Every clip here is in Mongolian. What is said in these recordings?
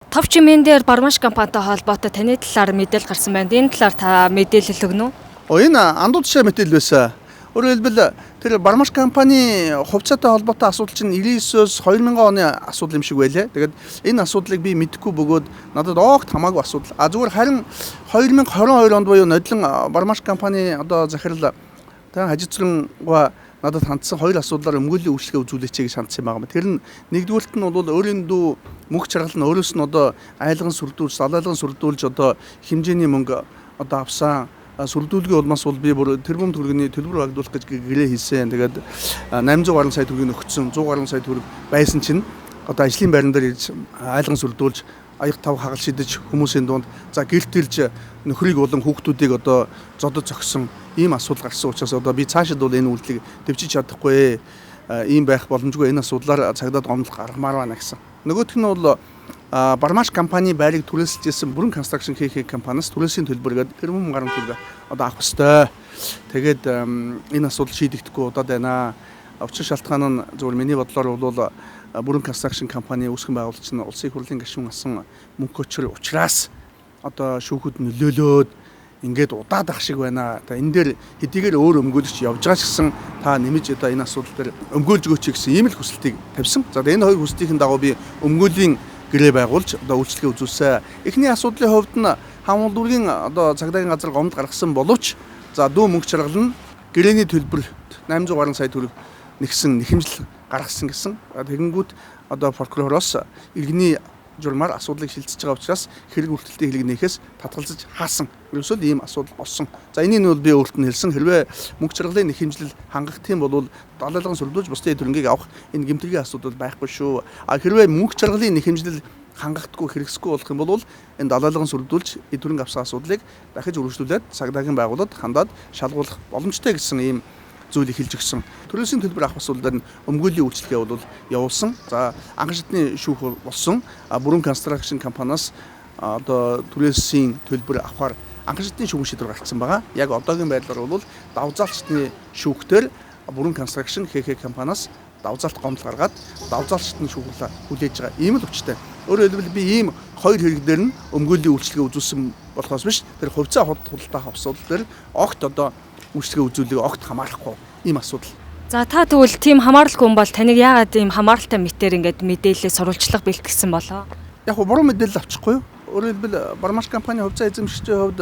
Тов чимээн дээр Бармаш компанитай холбоотой таны талаар мэдээлэл гарсан байна. Энэ талаар та мэдээлэл өгнө үү? Энэ андуу тушаа мэдээлэл байсан. Өөрөөр хэлбэл тэр Бармаш компани хувьцаатай холбоотой асуудал чинь 99-өөс 2000 оны асуудал юм шиг байлаа. Тэгээд энэ асуудлыг би мэдэхгүй бөгөөд надад огт хамаагүй асуудал. Зүгээр харин 2022 онд буюу нодлон Бармаш компани одоо захирал та хажицрангуй надад хандсан хоёр асуудлаар өмгөөллийн үйлчлэгээ үзүүлээч гэж хандсан байгаа юм. Тэр нь нэгдүгüүрт нь бол өөрийн дүү мөнгө чаргал нь өөрөөс нь одоо айлган сүрдүүлж, залайлган сүрдүүлж одоо хэмжээний мөнгө одоо авсан сүрдүүлгийн улмаас бол би бүр тэрбум төгрөгийн төлбөр багжуулах гэж гэрээ хийсэн. Тэгээд 800 гаруй сая төгрөгийг өгсөн. 100 гаруй сая төгрөг байсан чинь одоо ажлын байран дээр ирж айлган сүрдүүлж аяг тав хагал шидэж хүмүүсийн дунд за гэрт ирж нөхрийг болон хүүхдүүдийг одоо зодод зогсон ийм асуудал гарсан учраас одоо би цаашид бол энэ үйлдэлийг дэвжиж чадахгүй ийм байх боломжгүй энэ асуудлаар цагдаад гомдол гаргамаар байна гэсэн. Нөгөөх нь бол Бармаш компани байрыг түрээсэлж ирсэн Бүрэн констракшн хийх компаниас түрээсийн төлбөргээд тэрбум гаруй төгрөг одоо авах ёстой. Тэгээд энэ асуудал шийдэгдэхгүй удаад байна. Учир шалтгаан нь зөвхөн миний бодлоор бол Бүрэн констракшн компани үүсгэн байгуулагч нь улсын хурлын гишүүн асан мөнгө өчр учраас одоо шүүхэд нөлөөлөөд ингээд удаад ах шиг байна. Та энэ дээр хэдийгээр өөр өмгөөлөгч явж байгаа ч гэсэн та нэмж одоо энэ асуудал дээр өмгөөлж өгөөч гэсэн ийм л хүсэлтийг тавьсан. За энэ хоёр хүслийн дагуу би өмгөөлийн гэрээ байгуулж одоо үйлчлэгээ үзүүлсэн. Эхний асуудлын хувьд нь хамуул дүүргийн одоо цагдаагийн газар гомд гаргасан боловч за дүү мөнгө чаргал нь гэрээний төлбөр 800 гаруй сая төгрөг нэгсэн нэхэмжил гаргасан гэсэн. Тэгэнгүүт одоо прокуророос иргэний журмаар асуудлыг шилжиж байгаа учраас хэрэг үйлдэлтийн хэлийг нээхээс татгалзаж хаасан. Ерөөсөө ийм асуудал болсон. За энийг нь бол би өөртөө хэлсэн. Хэрвээ мөнгө чаргалын нэхэмжлэл хангах тийм бол далайлган сүрдүүлж бусдын төрөнгийг авах энэ гэмтэргийн асуудал байхгүй шүү. Хэрвээ мөнгө чаргалын нэхэмжлэл хангагдахгүй хэрэгсэхгүй болох юм бол энэ далайлган сүрдүүлж төрөнг авсан асуудлыг дахиж үргэлжлүүлээд цагдаагийн байгууллагад хандаад шалгуулах боломжтой гэсэн ийм зүйлийг хэлж өгсөн. Төрөөсийн төлбөр авах асуудал нь өмгөөлийн үйлчлэгээ бол явуулсан. За анхан шатны шүүх болсон. Бүрэн констракшн компаниас одоо төрөөсийн төлбөр авахар анхан шатны шүүх шийдвэр гаргасан байгаа. Яг одоогийн байдлаар бол давзаалчны шүүхтэр Бүрэн констракшн ХХ компаниас давзаалт гомдол гаргаад давзаалчны шүүхлээ хүлээж байгаа. Ийм л өчтэй. Өөрөөр хэлбэл би ийм хоёр хэрэг дээр нь өмгөөлийн үйлчлэгээ үзүүлсэн болохоос биш тэр хувьцаа худалдаа асуудал дээр огт одоо үйлчлэгээ үзүүлэх огт хамаарахгүй ийм асуудал. За та тэгвэл тийм хамааралгүй хүн бол таныг яагаад ийм хамааралтай мэтээр ингээд мэдээлэл сурвалжлага бэлтгэсэн болоо? Яг гоо буруу мэдээлэл авчихгүй юу? Өөрөөр хэлбэл Бармаш компани хувьцаа эзэмшигчдийн хувьд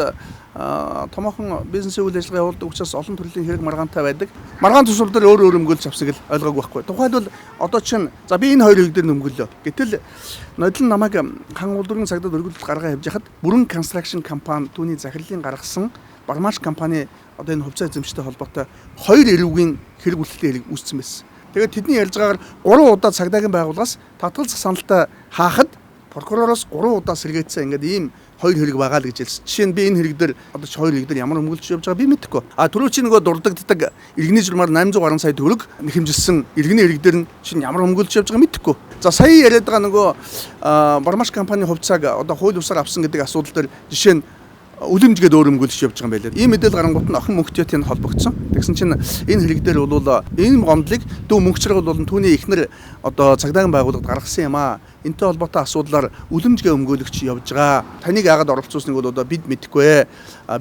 томоохон бизнесийн үйл ажиллагаа явуулдаг учраас олон төрлийн хэрэг маргаантай байдаг. Маргаан төсвөр дээр өөр өмгөөлж авсаг л ойлгоогүй байхгүй. Тухайлбал одоо чинь за би энэ хоёр хэрэг дээр өмгөөлөө. Гэтэл нодлон намайг хан улдурын цагдаад өргөлт гаргаа явж хахад Бүрэн констракшн компани түүний захирлын гаргасан Бармаш компани одоо энэ хувьцаа эзэмшигчтэй холбоотой хоёр эрүүгийн хэрэг үйлдэлтэй хэрэг үүссэн байсан. Тэгээд тэдний ярьж байгаагаар 3 удаа цагдаагийн байгууллагаас татгалзах саналтай хаахад прокуророос 3 удаа сэргээцсэн ингээд ийм хоёр хэрэг байгаа л гэж хэлсэн. Жишээ нь би энэ хэрэг дээр одоо ч хоёр хэрэг дээр ямар өмгөөлж явж байгаа би мэдэхгүй. Түрүү чи нөгөө дурддагддаг иргэний журмаар 800 гаруй сая төгрөг нэхэмжилсэн иргэний хэрэг дээр нь чинь ямар өмгөөлж явж байгаа мэдэхгүй. За сая яриад байгаа нөгөө Бармаш компани хувьцааг одоо хууль бусаар авсан гэдэг асуудал дээр жишээ нь үлэмжгээд өөр өмгөөлж явж байгаа юм байлаа. Ийм мэдээлэл гарангуут нь охин мөнгөтэй холбогдсон. Тэгсэн чинь энэ хэрэг дээр бол энэ гомдлыг дүү мөнгө чаргал болон түүний эхнэр одоо цагдаагийн байгууллагад гаргасан юм аа. Энтэй холбоотой асуудлаар үлэмжгээ өмгөөлөгч явж байгаа. Таныг яагаад оролцуулсныг бол одоо бид мэдэхгүй.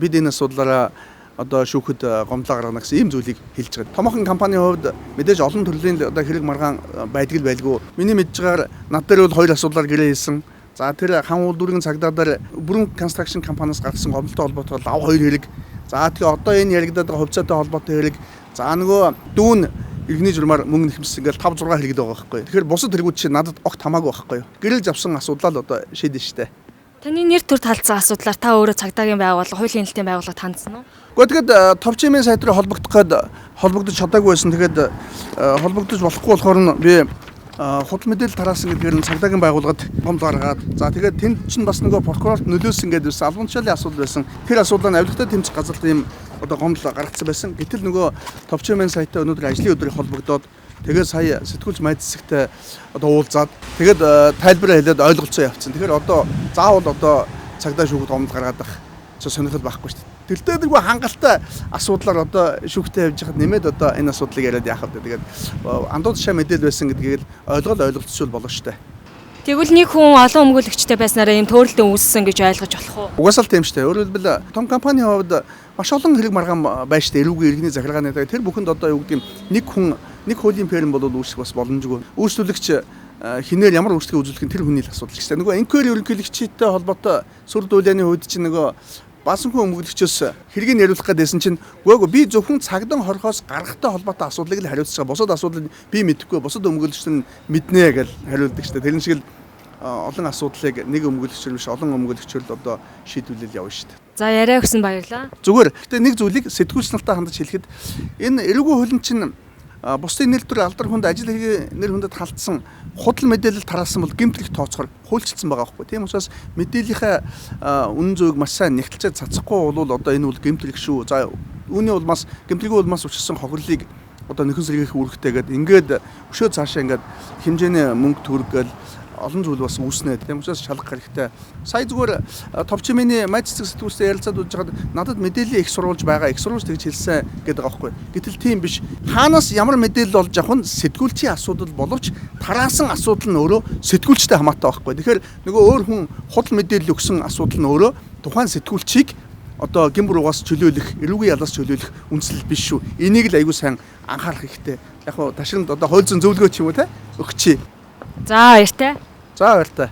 Бид энэ асуудлаараа одоо шүүхэд гомдлоо гаргана гэсэн ийм зүйлийг хэлж байгаа. Томоохон компанийн хувьд мэдээж олон төрлийн одоо хэрэг маргаан байдгийг байлгүй. Миний мэдж байгаагаар над дээр бол хоёр асуудлаар гэрээ хийсэн. За тэр хан улдурын цагдаагаар Бүрэн констракшн компаниас гаргасан гомдолтой холбоотой лав хоёр хэрэг. За тэгээ одоо энэ яригадаад байгаа хувьцаатай холбоотой хэрэг. За нөгөө дүүн иргэний журмаар мөнгө нэхэмсэн ингээл 5 6 хэрэг байгаа байхгүй. Тэгэхээр бусад хэрэгүүд чинь надад огт хамаагүй байхгүй. Гэрэлж авсан асуудлаа л одоо шийдэн штэ. Таны нэр төр талцсан асуудлаар та өөрөө цагдаагийн байгууллага, хуулийн хэлтийн байгууллагад хандсан уу? Гэхдээ тэгээд тов чимээн сайт руу холбогдох гээд холбогдож чадаагүй байсан. Тэгээд холбогдож болохгүй болохоор нь би худал мэдээлэл тараасан гэдгээр нь цагдаагийн байгууллагад гомдол гаргаад за тэгээд тэнд чинь бас нөгөө прокурорт нөлөөсөн гэдэг байсан албан тушаалын асуудал байсан. Тэр асуудлаа авилгатай тэмцэх газарт ийм одоо гомдол гаргацсан байсан. Гэтэл нөгөө тов чимээн сайтаа өнөөдөр ажлын өдрийг холбогдоод тэгээд сая сэтгүүлч майд засагтай одоо уулзаад тэгээд тайлбараа хэлээд ойлголцоо явуулсан. Тэгэхээр одоо заавал одоо цагдаа шүүхэд гомдол гаргаад байх сонирхол байхгүй шүү дээ. Тэртээ дэргүй хангалттай асуудлаар одоо шүүхтэй явж хахад нэмээд одоо энэ асуудлыг яриад яах вэ? Тэгээд андуу тушаа мэдээлэл байсан гэдгийг л ойлголцол болно шүү дээ. Тэгвэл нэг хүн олон өмгөөлөгчтэй байснараа ийм төөрөлтөө үүссэн гэж ойлгож болох уу? Угаасаа л тийм шүү дээ. Өөрөөр хэлбэл том компанийн хувьд маш олон хэрэг маргаан байж штэ эрүүгийн иргэний захиргааны тэр бүхэнд одоо юу гэдэг нэг хүн нэг хуулийн ферм бол үүсэх бас боломжгүй. Үйлчлүүлэгч хинээр ямар үйлчлэгээ үзүүлэх нь тэр хүний л асуудал шүү дээ. Нөгөө инквери ерөнхийлөгчтэй холбоотой сүр дүүлэний хувьд чинь нөгөө баасанхүү өмгөөлөгчөөс хэргийг яриулах гэдээсэн чинь үгүй би зөвхөн цагдан хорхоос гарахтай холбоотой асуудлыг л хариуцж байгаа. Бусад асуудлыг би мэдэхгүй, бусад өмгөөлөгч нь мэднэ гэж хариулдаг шүү дээ. Тэрэн шиг л олон асуудлыг нэг өмгөөлөгчөөр биш олон өмгөөлөгчөөр л одоо шийдвэрлэл явна шүү дээ. За яриа өгсөн баярлалаа. Зүгээр. Гэтэ нэг зүйлийг сэтгүүлч нартай хандаж хэлэхэд энэ эрүүгийн хуулийн чинь бусдын нэр төр алдар хүнд ажил хэргийн нэр хүндэд халдсан худал мэдээлэл тараасан бол гэмтрэх тооцохоор хуульчилсан байгаа байхгүй. Тийм учраас мэдээллийнхаа үнэн зөвийг маш сайн нэгтэлцээ цацахгүй бол одоо энэ бол гэмтрэх шүү. За үүний улмаас гэмтрхийн улмаас учирсан хохирлыг одоо нөхөн сэргийлэх үүрэгтэйгээд ингээд өшөө цаашаа ингээд хэмжээний мөнгө төгрөгөөл олон зүйл бас үүснэ. Тийм учраас шалгах хэрэгтэй. Сая зүгээр товчмын маж цэцэг сэтгүүлстэй ярилцаад үзэж хаад надад мэдээлэл их сурвалж байгаа. Их сурвалж тэгж хэлсэн гэдэг байгаа байхгүй. Гэтэл тийм биш. Хаанаас ямар мэдээлэл олж авах нь сэтгүүлчийн асуудал боловч тараасан асуудал нь өөрөө сэтгүүлчтэй хамаатай байхгүй. Тэгэхээр нөгөө өөр хүн худал мэдээлэл өгсөн асуудал нь өөрөө тухайн сэтгүүлчийг одоо гэмбэр угаас чөлөөлөх, эрүүгийн ялаас чөлөөлөх үндслэл биш шүү. Энийг л аягүй сайн анхаарах хэрэгтэй. Яг хуу ташинд одоо хууль зүйн зөвлөгөө ч юм уу те өгчээ. За баяртай. За баяртай.